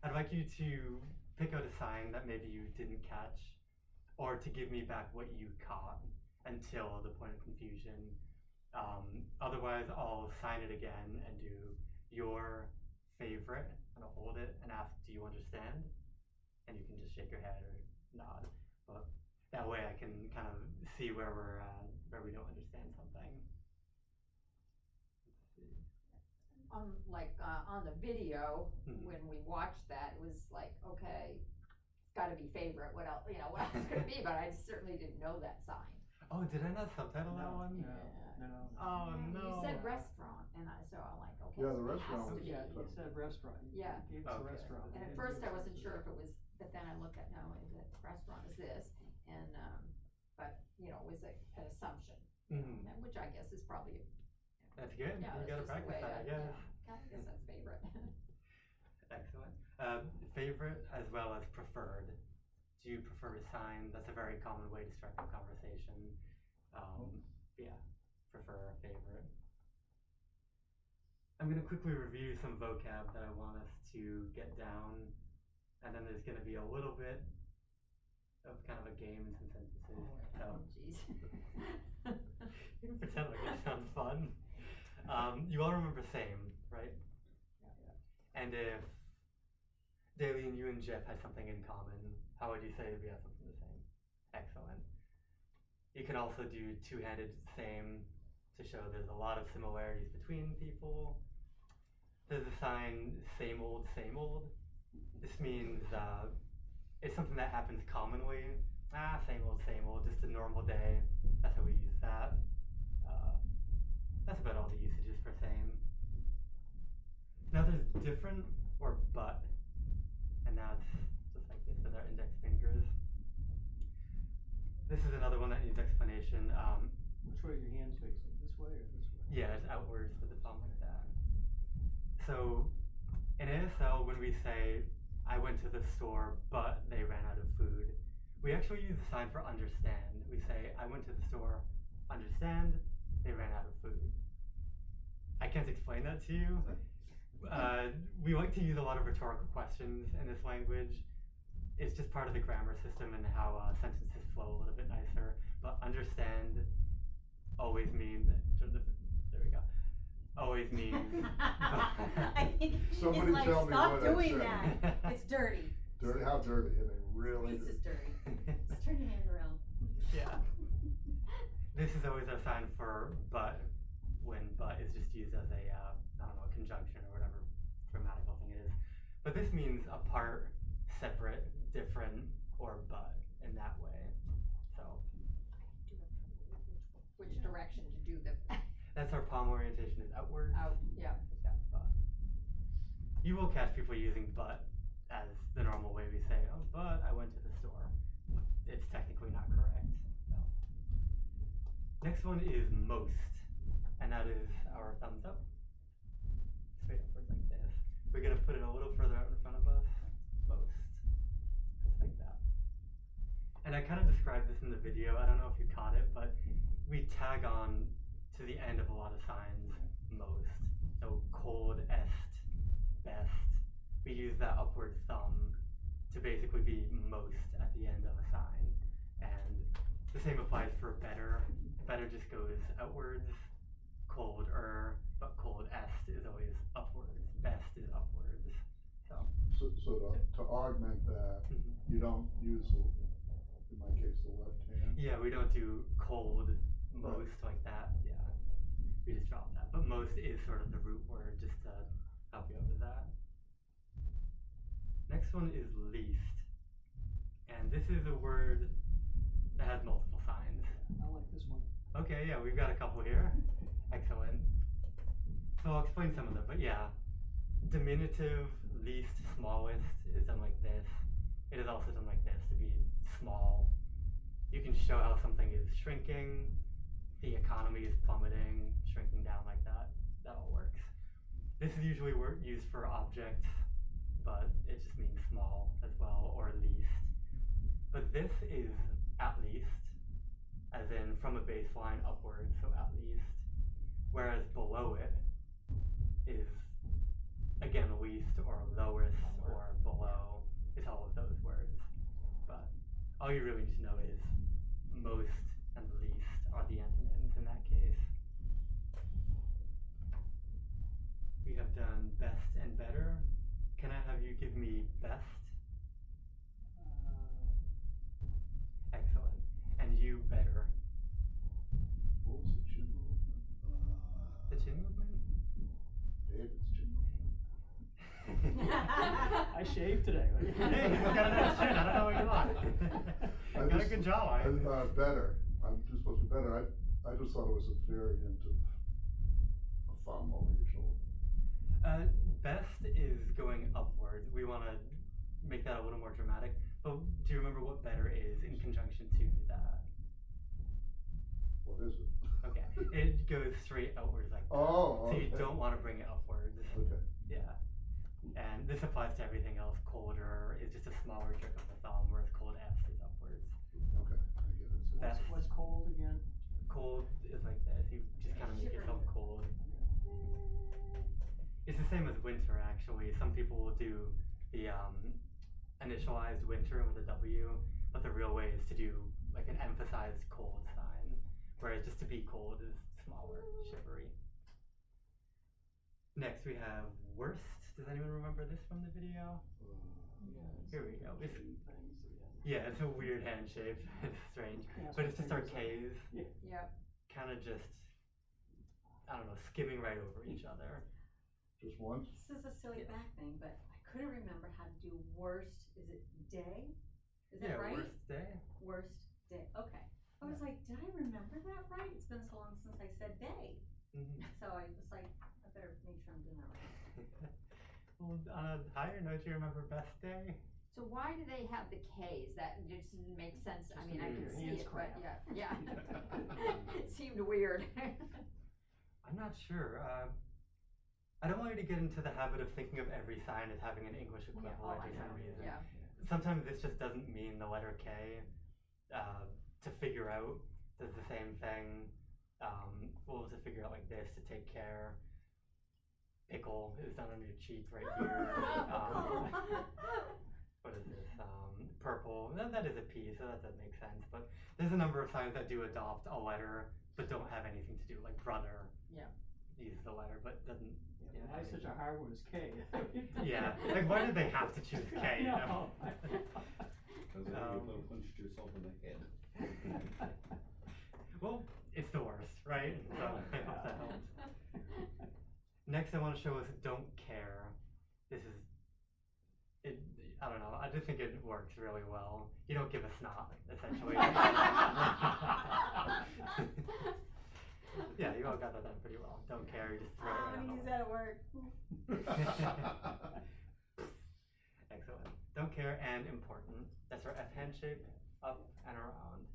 I'd like you to pick out a sign that maybe you didn't catch, or to give me back what you caught until the point of confusion. Otherwise, I'll sign it again and do your favorite, and I'll hold it and ask, do you understand? And you can just shake your head or nod. But that way I can kind of see where we don't understand something. Let's see. On the video, Mhm. when we watched that, it was like, okay, it's gotta be favorite, what else, what else could it be, but I certainly didn't know that sign. Oh, did I not subtitle that No, one? no, no. Oh, You no. said restaurant, and so I'm like, okay. Yeah, so the it restaurant has to was- be. Yeah, you said restaurant. You Yeah. gave us a Okay. restaurant. And You at didn't first give I us wasn't a sure if it was, but then I looked at, no, is it restaurant is this, and, but, it was an assumption, Mhm. which I guess is probably, That's good. yeah, You that's gotta just the practice way that, I guess. I guess that's favorite. Excellent. Favorite as well as preferred. Do you prefer a sign? That's a very common way to strike up conversation. Yeah, prefer or favorite. I'm gonna quickly review some vocab that I want us to get down, and then there's gonna be a little bit of kind of a game and some sentences. So Jeez. you can pretend like it sounds fun. You all remember same, right? Yeah. And if Daleen, you and Jeff had something in common, how would you say we have something the same? Excellent. You can also do two-handed same to show there's a lot of similarities between people. There's a sign same old, same old. This means it's something that happens commonly. Same old, just a normal day. That's how we use that. That's about all the usages for same. Now there's different or but, and that's just like this with our index fingers. This is another one that needs explanation. Which way are your hands facing? This way or this way? Yeah, it's outwards with the thumb like that. So in ASL, when we say, I went to the store, but they ran out of food, we actually use the sign for understand. We say, I went to the store, understand, they ran out of food. I can't explain that to you. We like to use a lot of rhetorical questions in this language. it's just part of the grammar system and how sentences flow a little bit nicer. But understand always means, there we go, always means. I think Somebody it's like, tell me stop what I doing said. that. It's dirty. Dirty, how dirty, are they really? This is dirty. Just turn your hand around. Yeah. This is always our sign for but, when but is just used as a, I don't know, a conjunction or whatever grammatical thing it is. But this means apart, separate, different, or but in that way. So Which direction to do the, that's our palm orientation is outwards. out, yeah. Yeah, but. You will catch people using but as the normal way we say, oh, but I went to the store. It's technically not correct. So. Next one is most, and that is our thumbs up. Straight upwards like this. We're gonna put it a little further out in front of us. Most. Just like that. And I kind of described this in the video. I don't know if you caught it, but we tag on to the end of a lot of signs most. So cold, est, best. We use that upward thumb to basically be most at the end of a sign. And the same applies for better. Better just goes outwards. Colder, but cold est is always upwards. Best is upwards. So To augment that, you don't use, in my case, the left hand. yeah, we don't do cold most like that. Yeah, we just drop that. But most is sort of the root word, just to help you out with that. Next one is least, and this is a word that has multiple signs. I like this one. Okay, yeah, we've got a couple here. Excellent. So I'll explain some of them, but yeah, diminutive, least, smallest is done like this. It is also done like this to be small. You can show how something is shrinking, the economy is plummeting, shrinking down like that. That all works. This is usually used for objects, but it just means small as well, or least. But this is at least, as in from a baseline upwards, so at least. Whereas below it is, again, least or lowest or below. It's all of those words. But all you really need to know is most and least are the antonyms in that case. We have done best and better. Can I have you give me best? Excellent. And you better. What was the chin movement? The chin movement? David's chin movement. I shaved today. Hey, he's got a nice chin. I don't know what you want. Got a good jawline. Better. I'm just supposed to be better. I just thought it was a variant of a thumb over your shoulder. Best is going upwards. We want to make that a little more dramatic. But do you remember what better is in conjunction to that? What is it? Okay. It goes straight outwards like that. Oh, So you okay. don't want to bring it upwards. Okay. Yeah. And this applies to everything else. Colder is just a smaller jerk of the thumb, whereas cold est is upwards. Okay, I get it. So Best. what's cold again? Cold is like this. You just kind of make yourself cold. It's the same as winter, actually. Some people will do the initialized winter with a W, but the real way is to do like an emphasized cold sign, whereas just to be cold is smaller, shivery. Next we have worst. Does anyone remember this from the video? Here we go. It's, yeah, it's a weird hand shape. It's strange, but it's just our K's, Yep. kind of just, I don't know, skimming right over each other. Just once? This is a silly back thing, but I couldn't remember how to do worst, is it day? Is that Yeah, right? worst day. Worst day, okay. I was like, did I remember that right? It's been so long since I said day. Mm-hmm. So I was like, I better make sure I'm doing that right. Well, on a higher note, do you remember best day? So why do they have the K's? That just didn't make sense. I mean, I can Your see hands it, but cramp. yeah. It seemed weird. I'm not sure. I don't want you to get into the habit of thinking of every sign as having an English equivalent I for some know. reason. Yeah. Sometimes this just doesn't mean the letter K. To figure out does the same thing. Well, to figure out like this, to take care. Pickle is done on your cheek right here. what is this, purple, that is a P, so that does make sense, but there's a number of signs that do adopt a letter, but don't have anything to do, like brother. Yeah. Uses a letter, but doesn't, Yeah, why such a hard one is K? yeah, like why did they have to choose K, you know? Cause then you would have punched yourself in the head. Well, it's the worst, right? So I hope that helps. Next I want to show us don't care. This is, I don't know, I just think it works really well. You don't give a snot, essentially. Yeah, you all got that done pretty well. Don't care, you just throw it right I'm out. gonna use that at work. Excellent. Don't care and important. That's our F hand shape, up and around.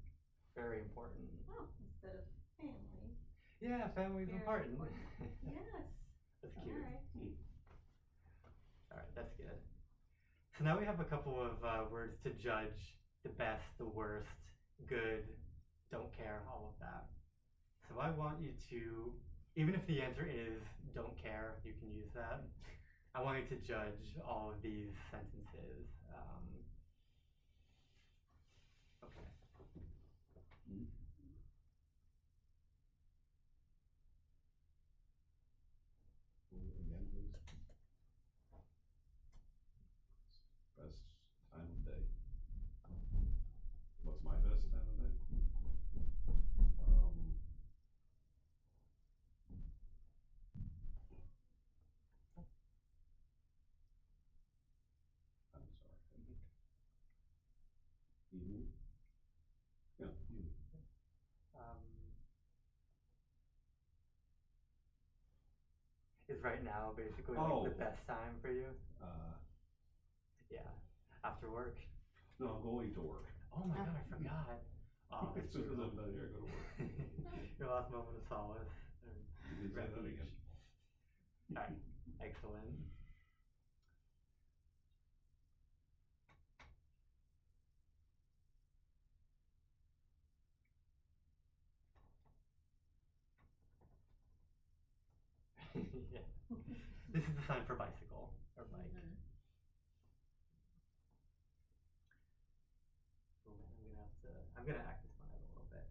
Very important. Oh, instead of family. Yeah, family's Very important. important. Yes. That's cute. Alright. Alright, that's good. So now we have a couple of words to judge the best, the worst, good, don't care, all of that. So I want you to, even if the answer is don't care, you can use that. I want you to judge all of these sentences. Okay. Again, please. Best time of day. What's my best time of day? I'm sorry. Evening? Yeah, evening. Is right now basically Oh. like the best time for you? Yeah. After work? No, I'm going to work. Oh my god, I forgot. Oh, As soon as I'm done here, I go to work. Your last moment of solace. You can say that again. Alright, excellent. Yeah. This is the sign for bicycle or bike. Oh man, I'm gonna act this one out a little bit.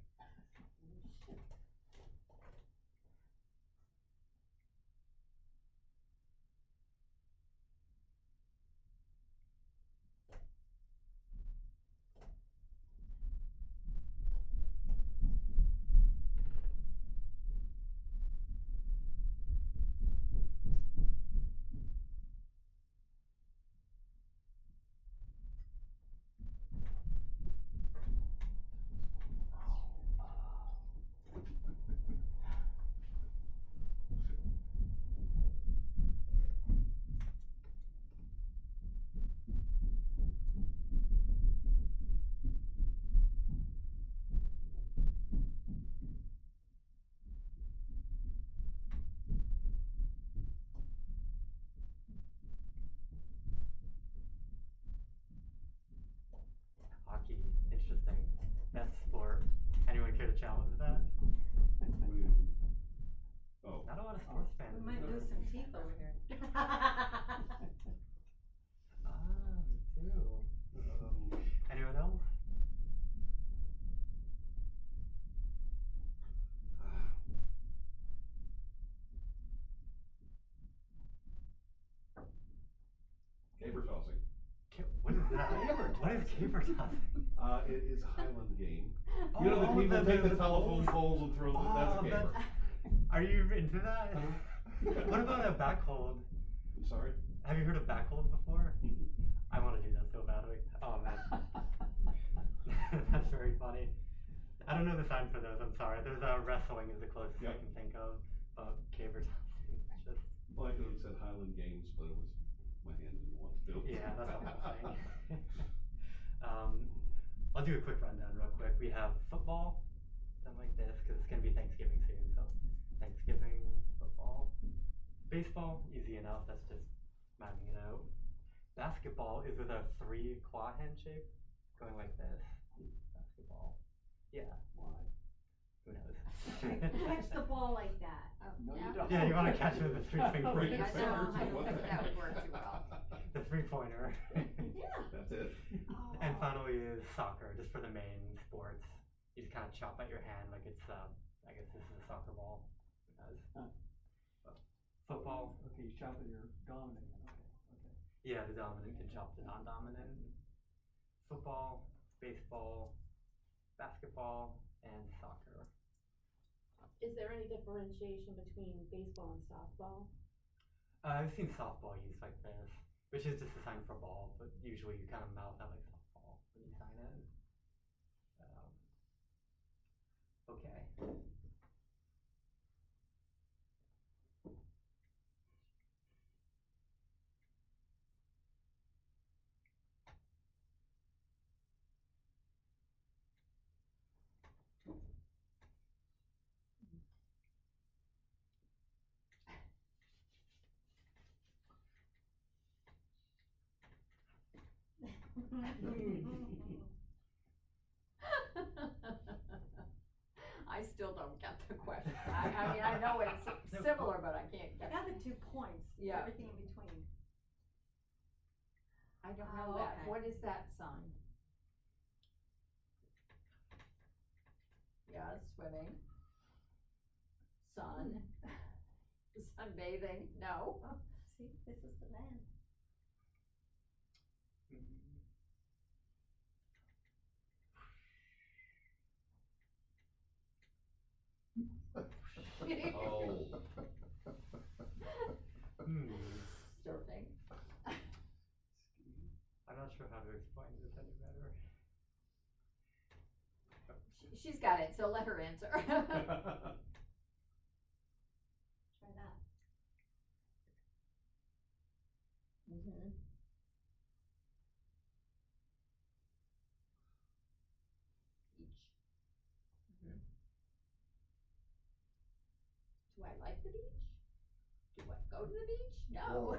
Hockey, interesting. Best sport. Anyone care to challenge that? What do you? Oh. Not a lot of sports fans. We might lose some teeth over here. Ah, me too. Anyone else? Caber tossing. What is that? What is caber tossing? It is a Highland game. You know, the Oh, people take the telephone poles? poles and throw them, that's a caber. Are you into that? What about a backhold? I'm sorry? Have you heard of backhold before? I want to do that so badly. Oh man. That's very funny. I don't know the sign for those, I'm sorry. There's wrestling is the closest I Yep. can think of. Caber tossing. Just Well, I could have said Highland Games, but it was, my hand didn't want to do it. yeah, that's the whole thing. I'll do a quick rundown real quick. We have football, something like this, because it's going to be Thanksgiving soon, so Thanksgiving, football. Baseball, easy enough, that's just miming it out. Basketball is with a 3 claw hand shape, going like this. Basketball. Yeah, why? Who knows? Catch the ball like that. No, Yeah. you don't. Yeah, you want to catch it with the 3 fingers. Break your I know, fingers I or don't what? think that would work too well. The 3 3-pointer. Yeah. That's it. And finally is soccer, just for the main sports. You just kind of chop at your hand like it's, I guess this is a soccer ball. As football. Okay, you chop with your dominant, okay. Yeah, the dominant can chop the non-dominant. Football, baseball, basketball, and soccer. Is there any differentiation between baseball and softball? I've seen softball used like this, which is just a sign for ball, but usually you kind of mouth out like softball when you sign it. Okay. I still don't get the question. I mean, I know it's similar, but I can't I get got the 2 points, it's Yeah. everything in between. I don't know Oh, that. okay. What is that sign? Yeah, swimming. Sun. Sunbathing, no. See, this is the van. Oh. Surfing. I'm not sure how to explain this any better. She's got it, so let her answer. Try that. Mhm. Beach. Mhm. Do I like the beach? Do I go to the beach? No.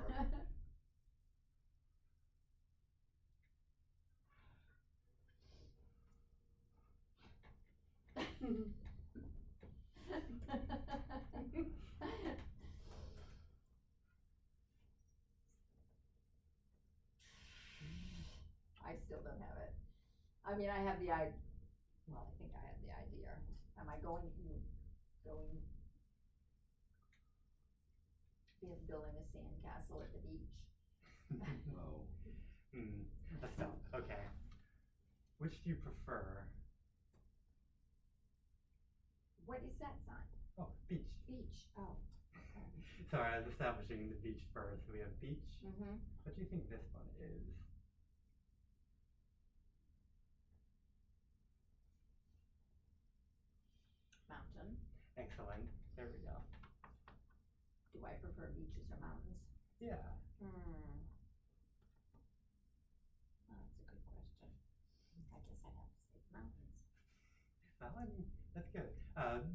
I still don't have it. I mean, I have the I think I have the idea. Am I going, building a sandcastle at the beach? No. That's tough. Okay. Which do you prefer? What is that sign? Oh, beach. Beach, oh. Sorry, I was establishing the beach first. We have beach. Mm-hmm. What do you think this one is? Mountain. Excellent. There we go. Do I prefer beaches or mountains? Yeah. Oh, that's a good question. I guess I have to say mountains. Mountain. That's good.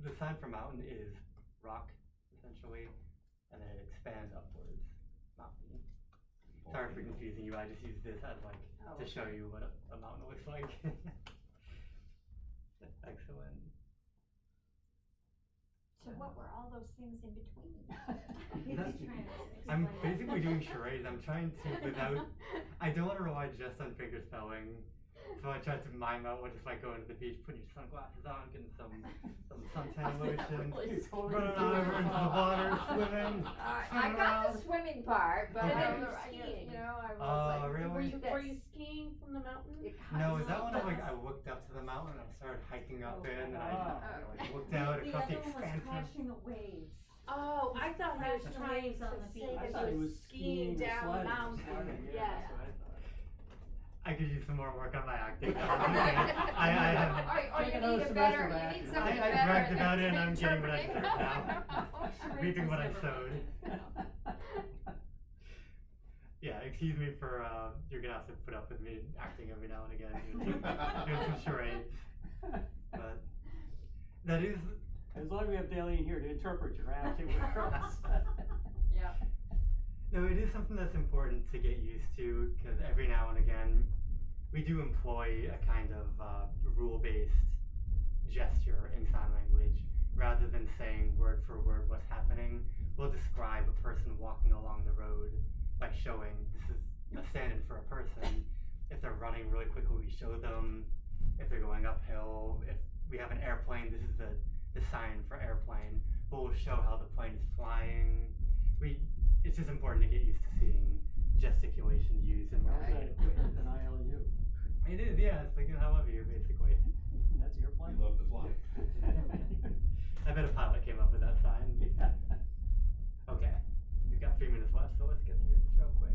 The sign for mountain is rock, essentially, and then it expands upwards. Mountain. Sorry for confusing you. I just use this as like Oh, to show you what a mountain looks like. Excellent. So what were all those things in between? He's That's- trying to I'm explain. basically doing charades. I'm trying to without. I don't want to rely just on finger spelling, so I tried to mime out what if I go into the beach, putting your sunglasses on, getting some suntan lotion, Really running over into the water, swimming. I got the swimming part, but Okay. Skiing. I was Oh, like, really? Were you skiing from the mountain? it No, kinda is that when I does. looked up to the mountain and I started hiking up Okay. in and Ah. I looked out The across the other one was expansive. crashing the waves. Oh, I thought he was Crashing trying waves to on the say beach. I that thought he he was skiing or down the sliding, mountain. sliding, Yeah. that's what I thought. I could use some more work on my acting. I have. Or Take you another need a semester better, of you acting. need something I better. bragged than about it and I'm getting what I interpreting. deserve now. Reaping what I sowed. Yeah, excuse me for, you're gonna have to put up with me acting every now and again, doing some charades. But that is, As long as we have Daleen here to interpret your acting words. Yeah. no, it is something that's important to get used to, because every now and again, we do employ a kind of rule-based gesture in sign language, rather than saying word for word what's happening. We'll describe a person walking along the road by showing this is a stand-in for a person. If they're running really quickly, we show them. If they're going uphill, if we have an airplane, this is the sign for airplane. But we'll show how the plane is flying. It's just important to get used to seeing gesticulation used in more How's that creative equated ways. with an ILU? It is, yeah. It's like I love you, basically. That's your You plane? love to fly. I bet a pilot came up with that sign. Yeah. Okay, we've got 3 minutes left, so let's get through this real quick.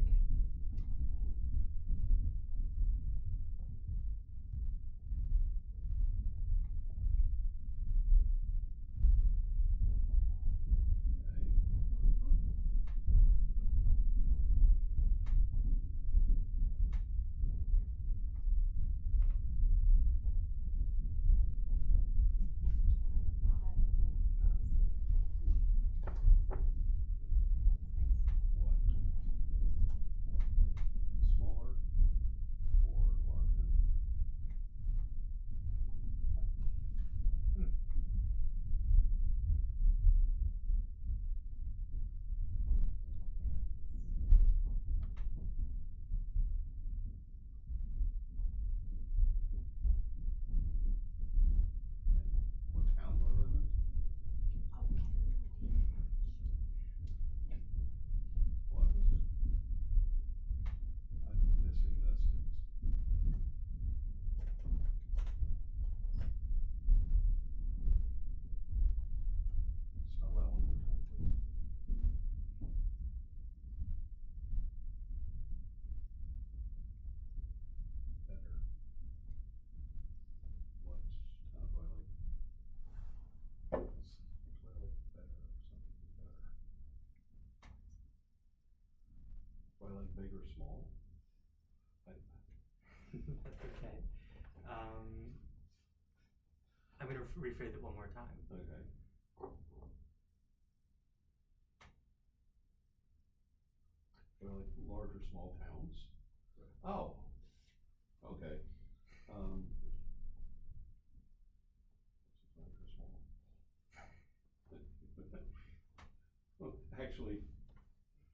What? Smaller or larger? What town do I live in? What? I'm missing this. Spell that one more time, please. Better. What town do I like? Do I like better or something better? Do I like big or small? That's okay. I'm gonna rephrase it one more time. Okay. Do I like large or small towns? Oh, okay. Large or small? Well, actually,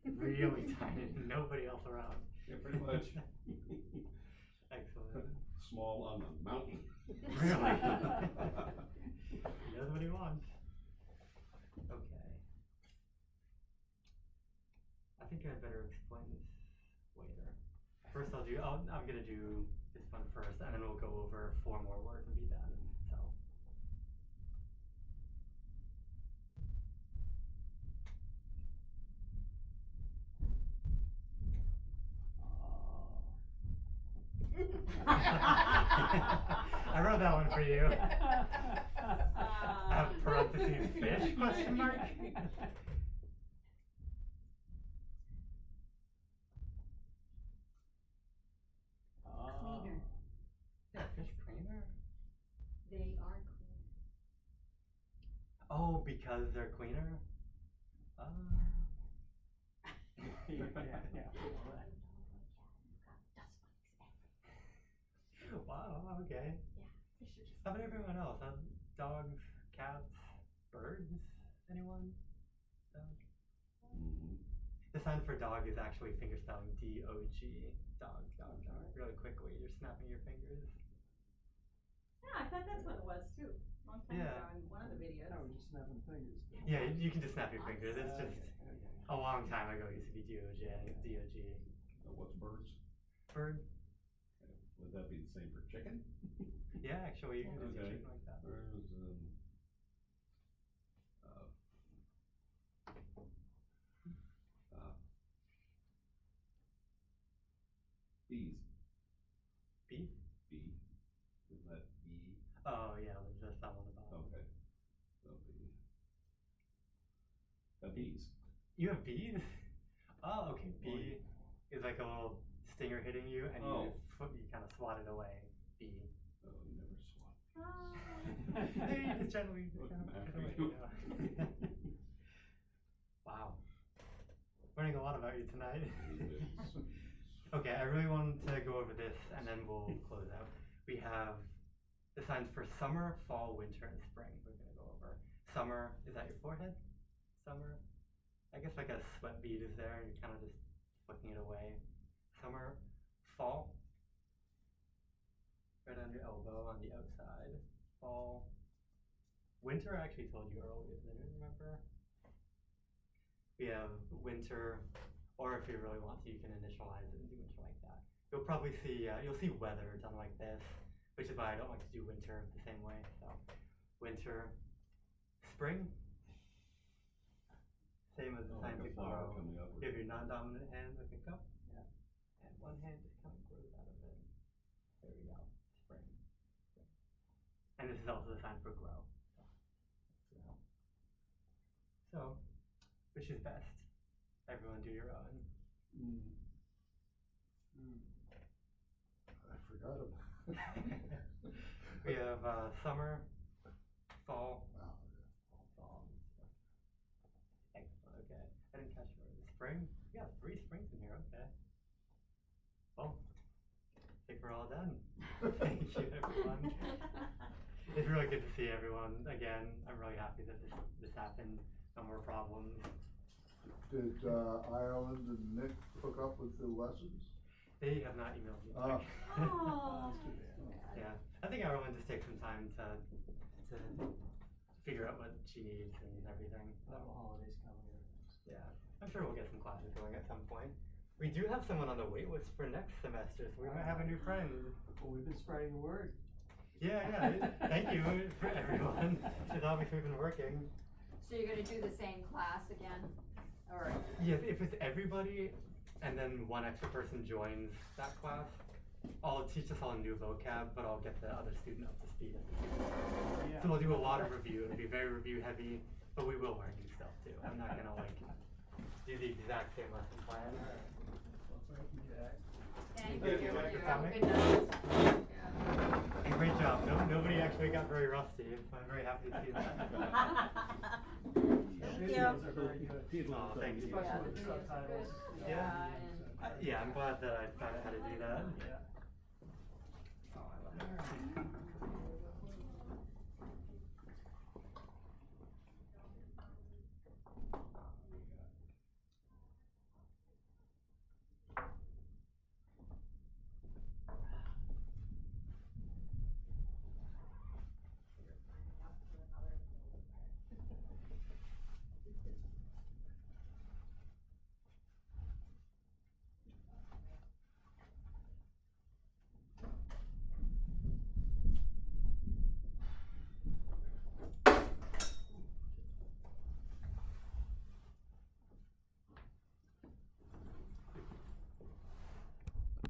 Really tiny, nobody else around. yeah, pretty much. Excellent. Small on the mountain. Really? He knows what he wants. Okay. I think I better explain this later. First I'm gonna do this one first, and then we'll go over 4 more words and be done, so. I wrote that one for you. I have parentheses fish, question mark? Cleaner. Yeah, fish cleaner? They are clean. Oh, because they're cleaner? Yeah. Wow, okay. Fish are just. How about everyone else? Dogs, cats, birds? Anyone? Dog? Mhm. The sign for dog is actually finger spelling D-O-G. Dog. Really quickly, you're snapping your fingers. Yeah, I thought that's what it was too, long time Yeah. ago in one of the videos. No, we're just snapping fingers. Yeah, you can just snap your fingers. It's just Okay. a long time ago it used to be D-O-G. What's birds? Bird? Okay. Would that be the same for chicken? Yeah, actually, you can just do Okay. chicken like that. Birds, bees. Beef? B. Isn't that E? Oh, yeah, that's that one above. Okay. So B. Bees. You have bees? Oh, okay. Bee is like a little stinger hitting you, and Oh. you kind of swat it away. Bee. Oh, you never swat. Hey, you just gently Looking kind of after hit you. away, yeah. Wow. Learning a lot about you tonight. Okay, I really wanted to go over this, and then we'll close out. We have the signs for summer, fall, winter, and spring. We're gonna go over. Summer, is that your forehead? Summer? I guess like a sweat bead is there, and you're kind of just flicking it away. summer, fall. Right on your elbow on the outside. Fall. Winter, I actually told you earlier, did anyone remember? We have winter, or if you really want to, you can initialize it and do winter like that. You'll probably see, you'll see weather done like this, which is why I don't like to do winter the same way. So, winter, spring, same as the Oh, like signs a of flower grow. coming up. You have your non-dominant hand like a cup, and one hand just kind of grows out of it. There we go, spring. And this is also the sign for grow. So, which is best? Everyone do your own. I forgot about. We have summer, fall, Wow, fall. Excellent. Okay, I didn't catch your word. Spring. We got 3 springs in here. Okay. Well, I think we're all done. Thank you, everyone. It's really good to see everyone again. I'm really happy that this happened. No more problems. Did Ireland and Nick hook up with the lessons? They have not emailed me. Ah. Oh. Yeah, I think everyone just takes some time to figure out what she needs and everything. So, Holidays coming. yeah, I'm sure we'll get some classes going at some point. We do have someone on the wait list for next semester, so we might have a new friend. Well, we've been spreading the word. Yeah, thank you for everyone. It's obviously been working. So you're gonna do the same class again, or? Yes, if it's everybody, and then one extra person joins that class, I'll teach us all new vocab, but I'll get the other student up to speed. Yeah. So we'll do a lot of review. It'll be very review heavy, but we will learn new stuff too. I'm not gonna like do the exact same lesson plan. Thank Thank you. you. Have a Coming. good night. Yeah. And great job. Nobody actually got very rusty, so I'm very happy to see that. Thank Videos you. are very good. Oh, thank you. Yeah, Especially with the the videos are subtitles. good. Yeah. Yeah, and. Yeah, I'm glad that I found out how to do that. Yeah. Oh, I love it.